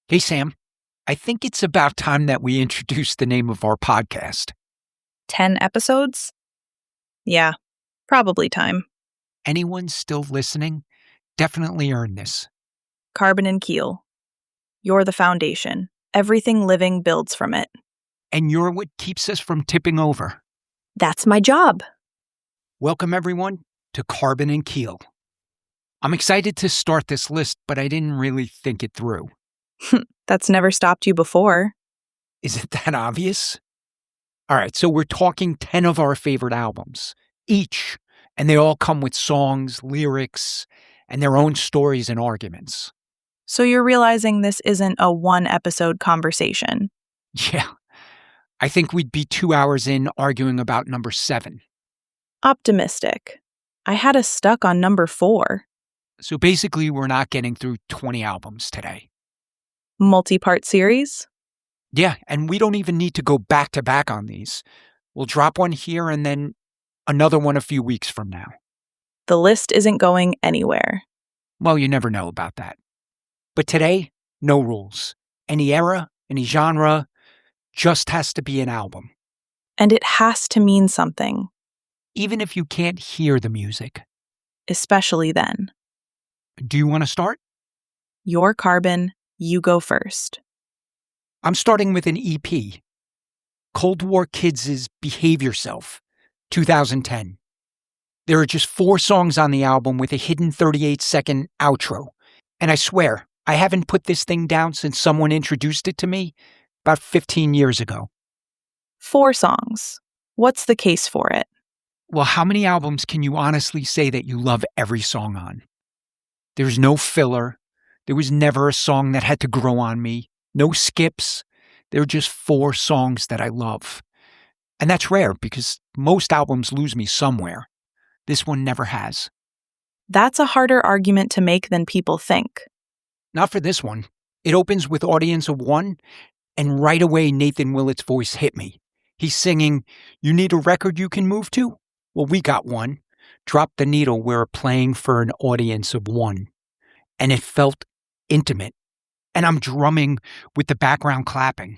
Hey, Sam. I think it's about time that we introduce the name of our podcast. 10 episodes? Yeah, probably time. Anyone still listening definitely earned this. Carbon and Keel. You're the foundation. Everything living builds from it. And you're what keeps us from tipping over. That's my job. Welcome, everyone, to Carbon and Keel. I'm excited to start this list, but I didn't really think it through. That's never stopped you before. Is it that obvious? All right, so we're talking 10 of our favorite albums, each, and they all come with songs, lyrics, and their own stories and arguments. So you're realizing this isn't a one-episode conversation. Yeah, I think we'd be 2 hours in arguing about number 7. Optimistic. I had us stuck on number 4. So basically, we're not getting through 20 albums today. Multi-part series? Yeah, and we don't even need to go back to back on these. We'll drop one here and then another one a few weeks from now. The list isn't going anywhere. Well, you never know about that. But today, no rules. Any era, any genre, just has to be an album. And it has to mean something. Even if you can't hear the music. Especially then. Do you want to start? Your Carbon, you go first. I'm starting with an EP. Cold War Kids' Behave Yourself, 2010. There are just 4 songs on the album with a hidden 38-second outro. And I swear, I haven't put this thing down since someone introduced it to me about 15 years ago. 4 songs. What's the case for it? Well, how many albums can you honestly say that you love every song on? There's no filler. There was never a song that had to grow on me. No skips. There are just 4 songs that I love. And that's rare because most albums lose me somewhere. This one never has. That's a harder argument to make than people think. Not for this one. It opens with Audience of One, and right away Nathan Willett's voice hit me. He's singing, "You need a record you can move to? Well, we got one. Drop the needle, we're playing for an audience of one." And it felt intimate. And I'm drumming with the background clapping.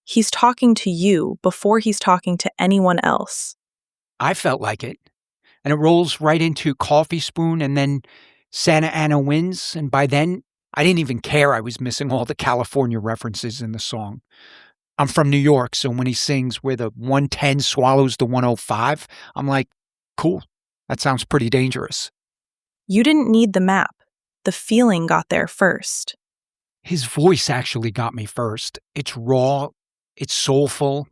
He's talking to you before he's talking to anyone else. I felt like it. And it rolls right into Coffee Spoon and then Santa Ana Winds. And by then, I didn't even care I was missing all the California references in the song. I'm from New York, so when he sings where the 110 swallows the 105, I'm like, cool. That sounds pretty dangerous. You didn't need the map. The feeling got there first. His voice actually got me first. It's raw. It's soulful.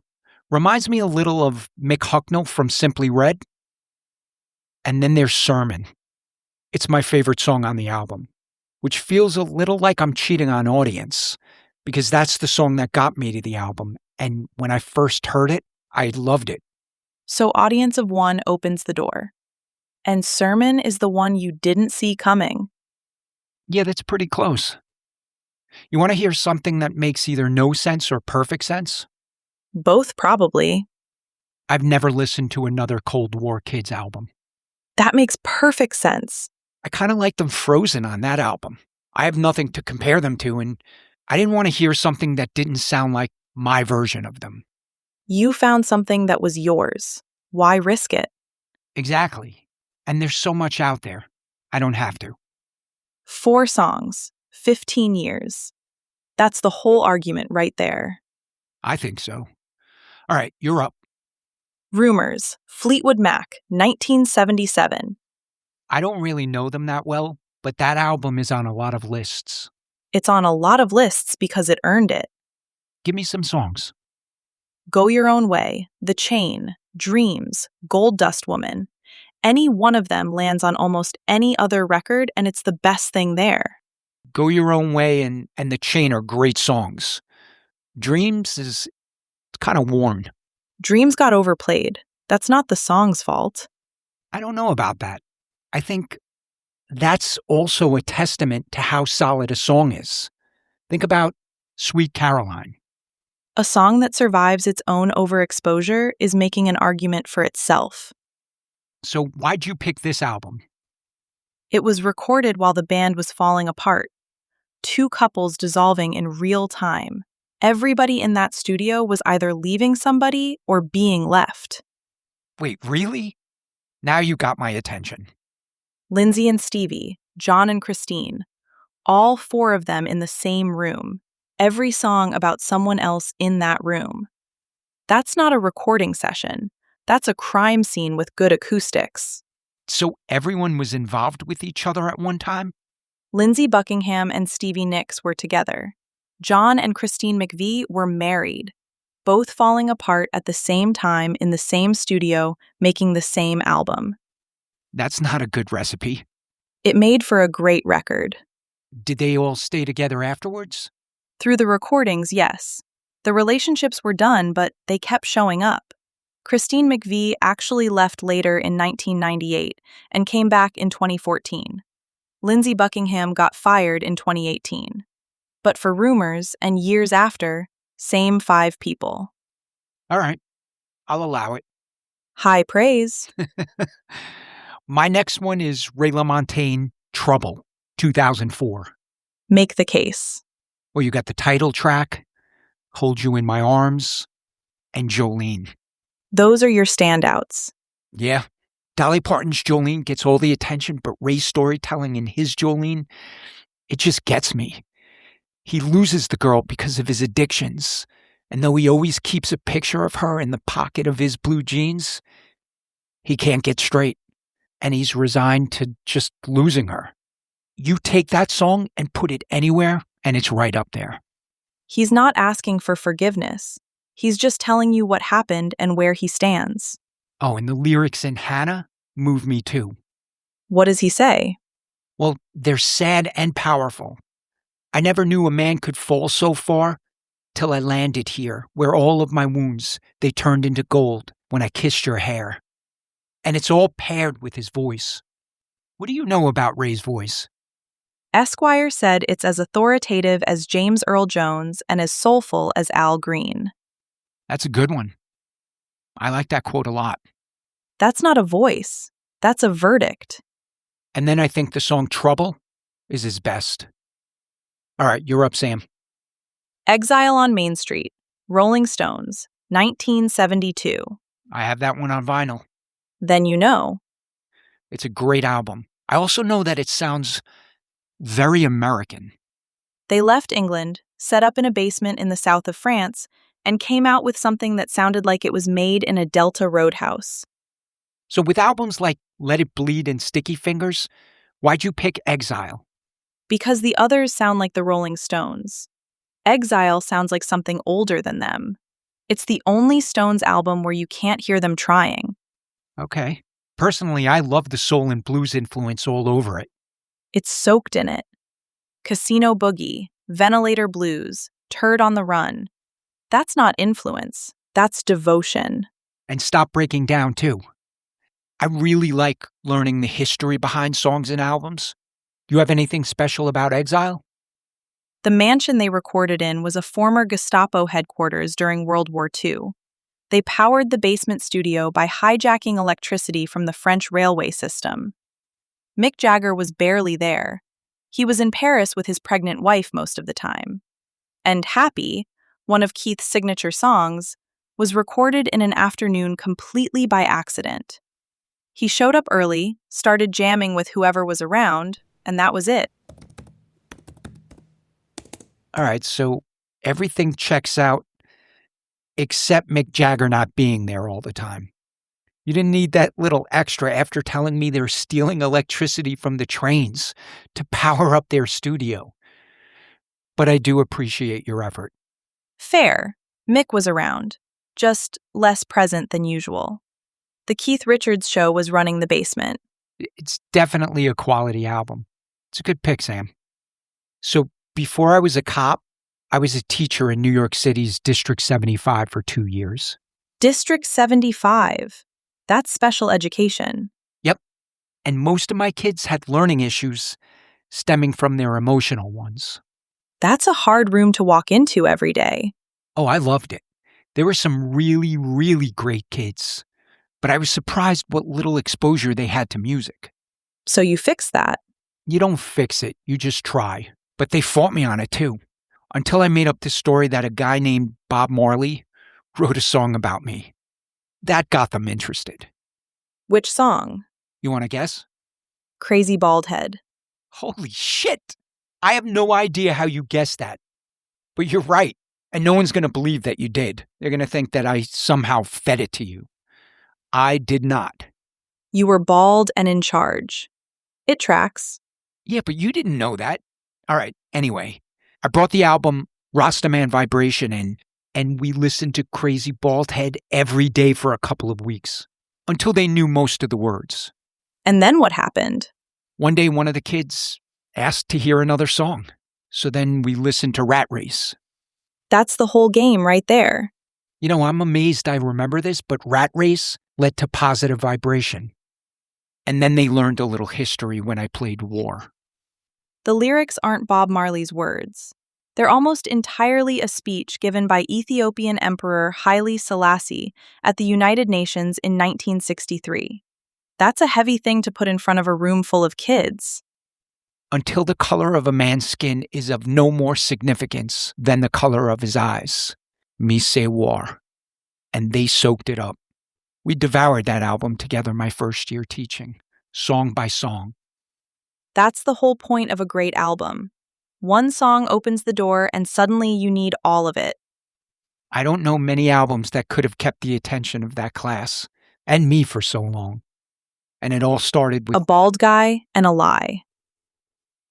Reminds me a little of Mick Hucknall from Simply Red. And then there's Sermon. It's my favorite song on the album, which feels a little like I'm cheating on audience, because that's the song that got me to the album. And when I first heard it, I loved it. So Audience of One opens the door. And Sermon is the one you didn't see coming. Yeah, that's pretty close. You want to hear something that makes either no sense or perfect sense? Both, probably. I've never listened to another Cold War Kids album. That makes perfect sense. I kind of like them frozen on that album. I have nothing to compare them to, and I didn't want to hear something that didn't sound like my version of them. You found something that was yours. Why risk it? Exactly. And there's so much out there. I don't have to. 4 songs, 15 years. That's the whole argument right there. I think so. All right, you're up. Rumors, Fleetwood Mac, 1977. I don't really know them that well, but that album is on a lot of lists. It's on a lot of lists because it earned it. Give me some songs. Go Your Own Way, The Chain, Dreams, Gold Dust Woman. Any one of them lands on almost any other record, and it's the best thing there. Go Your Own Way and The Chain are great songs. Dreams is kind of worn. Dreams got overplayed. That's not the song's fault. I don't know about that. I think that's also a testament to how solid a song is. Think about Sweet Caroline. A song that survives its own overexposure is making an argument for itself. So why'd you pick this album? It was recorded while the band was falling apart. two couples dissolving in real time. Everybody in that studio was either leaving somebody or being left. Wait, really? Now you got my attention. Lindsay and Stevie, John and Christine, all four of them in the same room. Every song about someone else in that room. That's not a recording session. That's a crime scene with good acoustics. So everyone was involved with each other at one time? Lindsay Buckingham and Stevie Nicks were together. John and Christine McVie were married, both falling apart at the same time in the same studio, making the same album. That's not a good recipe. It made for a great record. Did they all stay together afterwards? Through the recordings, yes. The relationships were done, but they kept showing up. Christine McVie actually left later in 1998 and came back in 2014. Lindsay Buckingham got fired in 2018. But for rumors and years after, same 5 people. All right, I'll allow it. High praise. My next one is Ray LaMontagne, Trouble, 2004. Make the case. Well, you got the title track, Hold You in My Arms, and Jolene. Those are your standouts. Yeah, Dolly Parton's Jolene gets all the attention, but Ray's storytelling in his Jolene, it just gets me. He loses the girl because of his addictions, and though he always keeps a picture of her in the pocket of his blue jeans, he can't get straight, and he's resigned to just losing her. You take that song and put it anywhere, and it's right up there. He's not asking for forgiveness. He's just telling you what happened and where he stands. Oh, and the lyrics in Hannah move me too. What does he say? Well, they're sad and powerful. I never knew a man could fall so far till I landed here, where all of my wounds, they turned into gold when I kissed your hair. And it's all paired with his voice. What do you know about Ray's voice? Esquire said it's as authoritative as James Earl Jones and as soulful as Al Green. That's a good one. I like that quote a lot. That's not a voice. That's a verdict. And then I think the song Trouble is his best. All right, you're up, Sam. Exile on Main Street, Rolling Stones, 1972. I have that one on vinyl. Then you know. It's a great album. I also know that it sounds very American. They left England, set up in a basement in the south of France, and came out with something that sounded like it was made in a Delta roadhouse. So with albums like Let It Bleed and Sticky Fingers, why'd you pick Exile? Because the others sound like the Rolling Stones. Exile sounds like something older than them. It's the only Stones album where you can't hear them trying. Okay. Personally, I love the soul and blues influence all over it. It's soaked in it. Casino Boogie, Ventilator Blues, Turd on the Run. That's not influence. That's devotion. And Stop Breaking Down, too. I really like learning the history behind songs and albums. You have anything special about Exile? The mansion they recorded in was a former Gestapo headquarters during World War II. They powered the basement studio by hijacking electricity from the French railway system. Mick Jagger was barely there. He was in Paris with his pregnant wife most of the time. And Happy, one of Keith's signature songs, was recorded in an afternoon completely by accident. He showed up early, started jamming with whoever was around, and that was it. All right, so everything checks out except Mick Jagger not being there all the time. You didn't need that little extra after telling me they're stealing electricity from the trains to power up their studio. But I do appreciate your effort. Fair. Mick was around, just less present than usual. The Keith Richards Show was running the basement. It's definitely a quality album. It's a good pick, Sam. So before I was a cop, I was a teacher in New York City's District 75 for 2 years. District 75. That's special education. Yep. And most of my kids had learning issues stemming from their emotional ones. That's a hard room to walk into every day. Oh, I loved it. There were some really, really great kids. But I was surprised what little exposure they had to music. So you fix that. You don't fix it, you just try. But they fought me on it too, until I made up this story that a guy named Bob Marley wrote a song about me. That got them interested. Which song? You want to guess? Crazy Bald Head. Holy shit! I have no idea how you guessed that. But you're right, and no one's going to believe that you did. They're going to think that I somehow fed it to you. I did not. You were bald and in charge. It tracks. Yeah, but you didn't know that. All right, anyway, I brought the album Rastaman Vibration in, and we listened to Crazy Bald Head every day for a couple of weeks, until they knew most of the words. And then what happened? One day, one of the kids asked to hear another song, so then we listened to Rat Race. That's the whole game right there. You know, I'm amazed I remember this, but Rat Race led to Positive Vibration. And then they learned a little history when I played War. The lyrics aren't Bob Marley's words. They're almost entirely a speech given by Ethiopian Emperor Haile Selassie at the United Nations in 1963. That's a heavy thing to put in front of a room full of kids. Until the color of a man's skin is of no more significance than the color of his eyes. Me say war. And they soaked it up. We devoured that album together my first year teaching, song by song. That's the whole point of a great album. One song opens the door and suddenly you need all of it. I don't know many albums that could have kept the attention of that class, and me for so long. And it all started with A bald guy and a lie.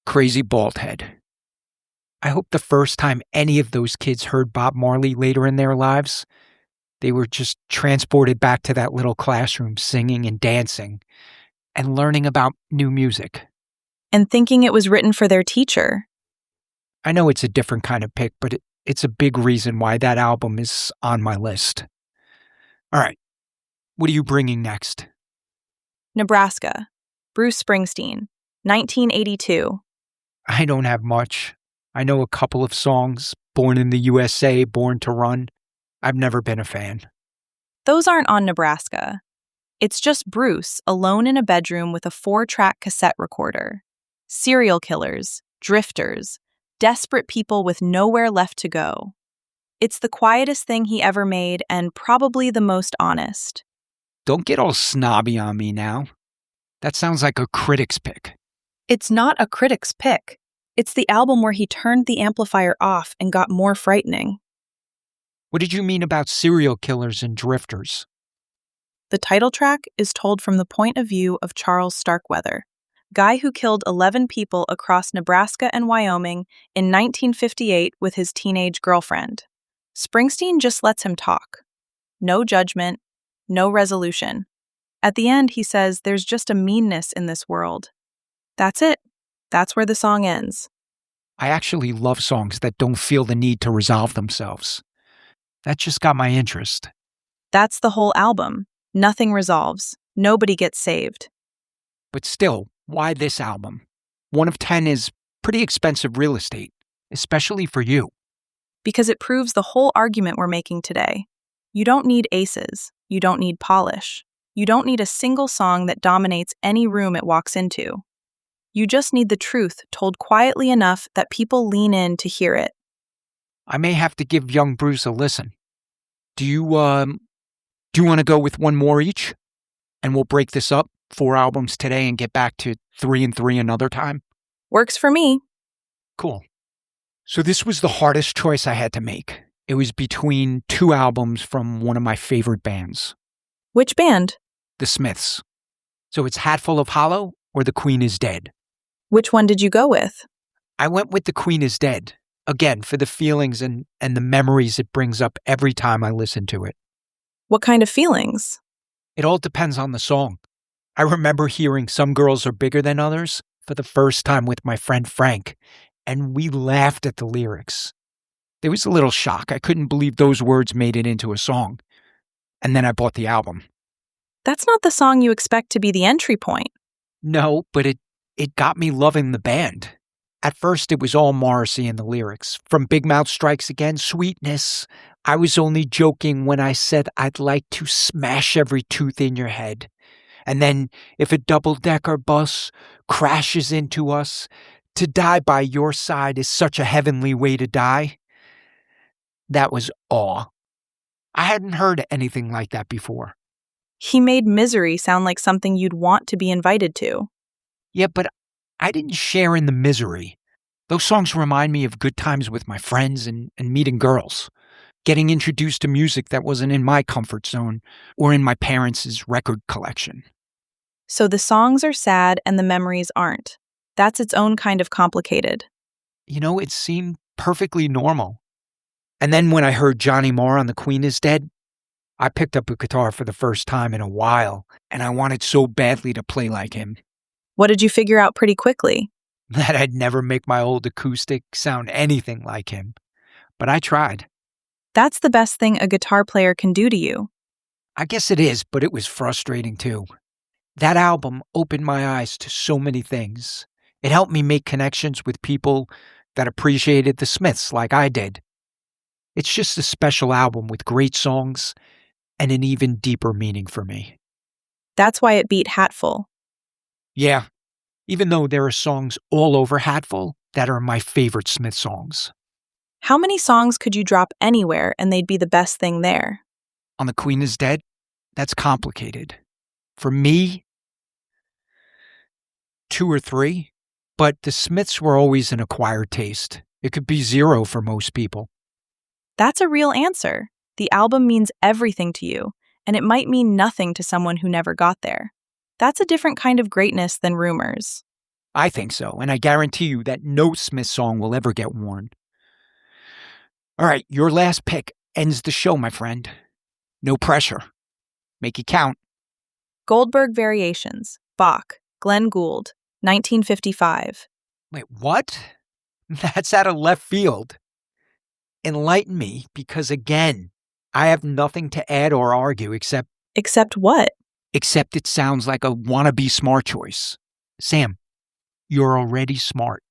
Crazy Bald Head. I hope the first time any of those kids heard Bob Marley later in their lives, they were just transported back to that little classroom singing and dancing and learning about new music. And thinking it was written for their teacher. I know it's a different kind of pick, but it's a big reason why that album is on my list. All right, what are you bringing next? Nebraska. Bruce Springsteen. 1982. I don't have much. I know a couple of songs. Born in the USA, Born to Run. I've never been a fan. Those aren't on Nebraska. It's just Bruce alone in a bedroom with a 4-track cassette recorder. Serial killers, drifters, desperate people with nowhere left to go. It's the quietest thing he ever made and probably the most honest. Don't get all snobby on me now. That sounds like a critic's pick. It's not a critic's pick. It's the album where he turned the amplifier off and got more frightening. What did you mean about serial killers and drifters? The title track is told from the point of view of Charles Starkweather, guy who killed 11 people across Nebraska and Wyoming in 1958 with his teenage girlfriend. Springsteen just lets him talk. No judgment, no resolution. At the end, he says there's just a meanness in this world. That's it. That's where the song ends. I actually love songs that don't feel the need to resolve themselves. That just got my interest. That's the whole album. Nothing resolves. Nobody gets saved. But still, why this album? 1 of 10 is pretty expensive real estate, especially for you. Because it proves the whole argument we're making today. You don't need aces. You don't need polish. You don't need a single song that dominates any room it walks into. You just need the truth told quietly enough that people lean in to hear it. I may have to give young Bruce a listen. Do you want to go with one more each? And we'll break this up, 4 albums today and get back to 3 and 3 another time? Works for me. Cool. So this was the hardest choice I had to make. It was between 2 albums from one of my favorite bands. Which band? The Smiths. So it's Hatful of Hollow or The Queen is Dead. Which one did you go with? I went with The Queen is Dead. Again, for the feelings and the memories it brings up every time I listen to it. What kind of feelings? It all depends on the song. I remember hearing Some Girls Are Bigger Than Others for the first time with my friend Frank, and we laughed at the lyrics. There was a little shock. I couldn't believe those words made it into a song. And then I bought the album. That's not the song you expect to be the entry point. No, but it got me loving the band. At first, it was all Morrissey in the lyrics. From Big Mouth Strikes Again, Sweetness. I was only joking when I said I'd like to smash every tooth in your head. And then, if a double-decker bus crashes into us, To die by your side is such a heavenly way to die. That was awe. I hadn't heard anything like that before. He made misery sound like something you'd want to be invited to. Yeah, but I didn't share in the misery. Those songs remind me of good times with my friends and meeting girls, getting introduced to music that wasn't in my comfort zone or in my parents' record collection. So the songs are sad and the memories aren't. That's its own kind of complicated. It seemed perfectly normal. And then when I heard Johnny Marr on The Queen is Dead, I picked up a guitar for the first time in a while, and I wanted so badly to play like him. What did you figure out pretty quickly? That I'd never make my old acoustic sound anything like him. But I tried. That's the best thing a guitar player can do to you. I guess it is, but it was frustrating too. That album opened my eyes to so many things. It helped me make connections with people that appreciated the Smiths like I did. It's just a special album with great songs and an even deeper meaning for me. That's why it beat Hatful. Yeah, even though there are songs all over Hatful that are my favorite Smith songs. How many songs could you drop anywhere and they'd be the best thing there? On The Queen is Dead, that's complicated. For me, 2 or 3, but the Smiths were always an acquired taste. It could be 0 for most people. That's a real answer. The album means everything to you, and it might mean nothing to someone who never got there. That's a different kind of greatness than rumors. I think so, and I guarantee you that no Smith song will ever get worn. All right, your last pick ends the show, my friend. No pressure. Make it count. Goldberg Variations, Bach, Glenn Gould, 1955. Wait, what? That's out of left field. Enlighten me, because again, I have nothing to add or argue except what? Except it sounds like a wannabe smart choice. Sam, you're already smart.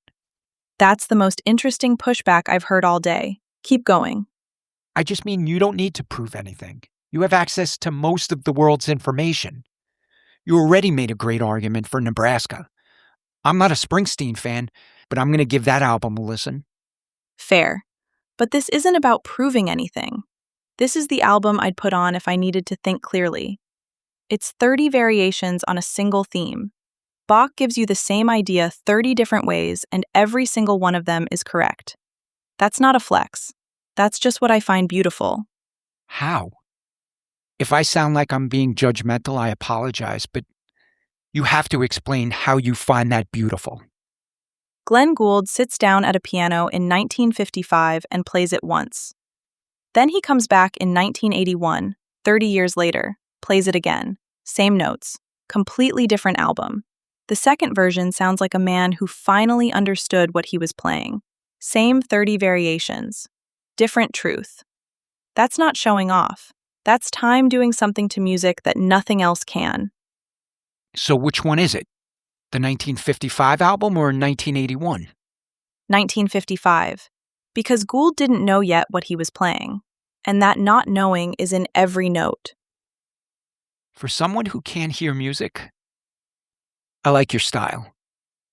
That's the most interesting pushback I've heard all day. Keep going. I just mean you don't need to prove anything. You have access to most of the world's information. You already made a great argument for Nebraska. I'm not a Springsteen fan, but I'm going to give that album a listen. Fair. But this isn't about proving anything. This is the album I'd put on if I needed to think clearly. It's 30 variations on a single theme. Bach gives you the same idea 30 different ways, and every single one of them is correct. That's not a flex. That's just what I find beautiful. How? If I sound like I'm being judgmental, I apologize, but you have to explain how you find that beautiful. Glenn Gould sits down at a piano in 1955 and plays it once. Then he comes back in 1981, 30 years later, plays it again. Same notes. Completely different album. The second version sounds like a man who finally understood what he was playing. Same 30 variations. Different truth. That's not showing off. That's time doing something to music that nothing else can. So which one is it? The 1955 album or 1981? 1955. Because Gould didn't know yet what he was playing. And that not knowing is in every note. For someone who can't hear music, I like your style.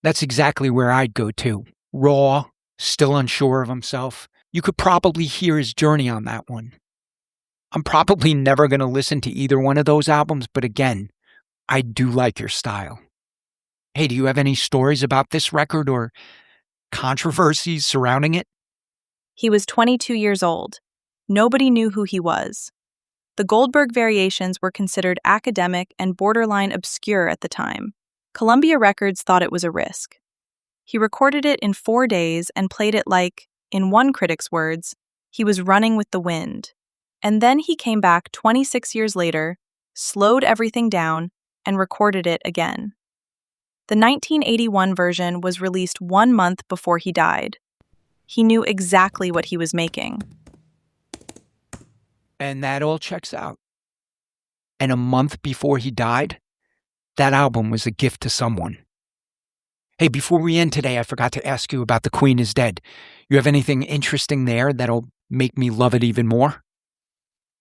That's exactly where I'd go too. Raw, still unsure of himself. You could probably hear his journey on that one. I'm probably never going to listen to either one of those albums, but again, I do like your style. Hey, do you have any stories about this record or controversies surrounding it? He was 22 years old. Nobody knew who he was. The Goldberg Variations were considered academic and borderline obscure at the time. Columbia Records thought it was a risk. He recorded it in 4 days and played it like, in one critic's words, he was running with the wind. And then he came back 26 years later, slowed everything down, and recorded it again. The 1981 version was released 1 month before he died. He knew exactly what he was making. And that all checks out. And a month before he died, that album was a gift to someone. Hey, before we end today, I forgot to ask you about The Queen is Dead. You have anything interesting there that'll make me love it even more?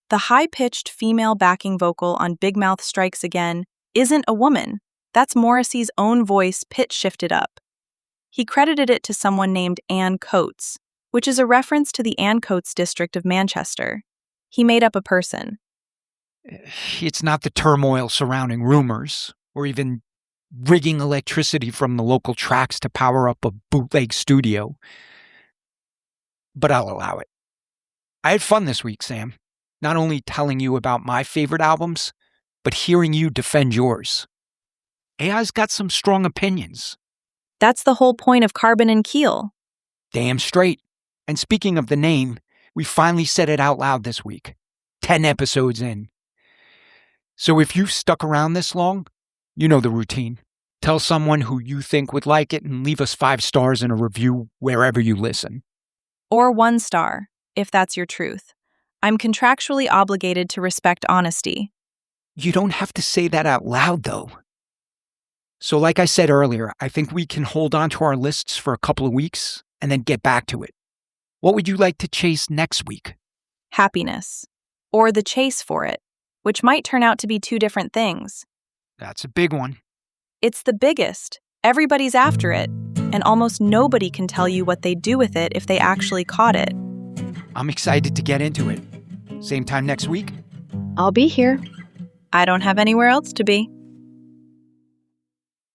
The high-pitched female backing vocal on Big Mouth Strikes Again isn't a woman. That's Morrissey's own voice pitch shifted up. He credited it to someone named Anne Coates, which is a reference to the Anne Coates district of Manchester. He made up a person. It's not the turmoil surrounding rumors, or even rigging electricity from the local tracks to power up a bootleg studio. But I'll allow it. I had fun this week, Sam. Not only telling you about my favorite albums, but hearing you defend yours. AI's got some strong opinions. That's the whole point of Carbon and Keel. Damn straight. And speaking of the name, we finally said it out loud this week. 10 episodes in. So if you've stuck around this long, you know the routine. Tell someone who you think would like it and leave us 5 stars in a review wherever you listen. Or 1 star, if that's your truth. I'm contractually obligated to respect honesty. You don't have to say that out loud, though. So like I said earlier, I think we can hold on to our lists for a couple of weeks and then get back to it. What would you like to chase next week? Happiness. Or the chase for it, which might turn out to be 2 different things. That's a big one. It's the biggest. Everybody's after it, and almost nobody can tell you what they'd do with it if they actually caught it. I'm excited to get into it. Same time next week? I'll be here. I don't have anywhere else to be.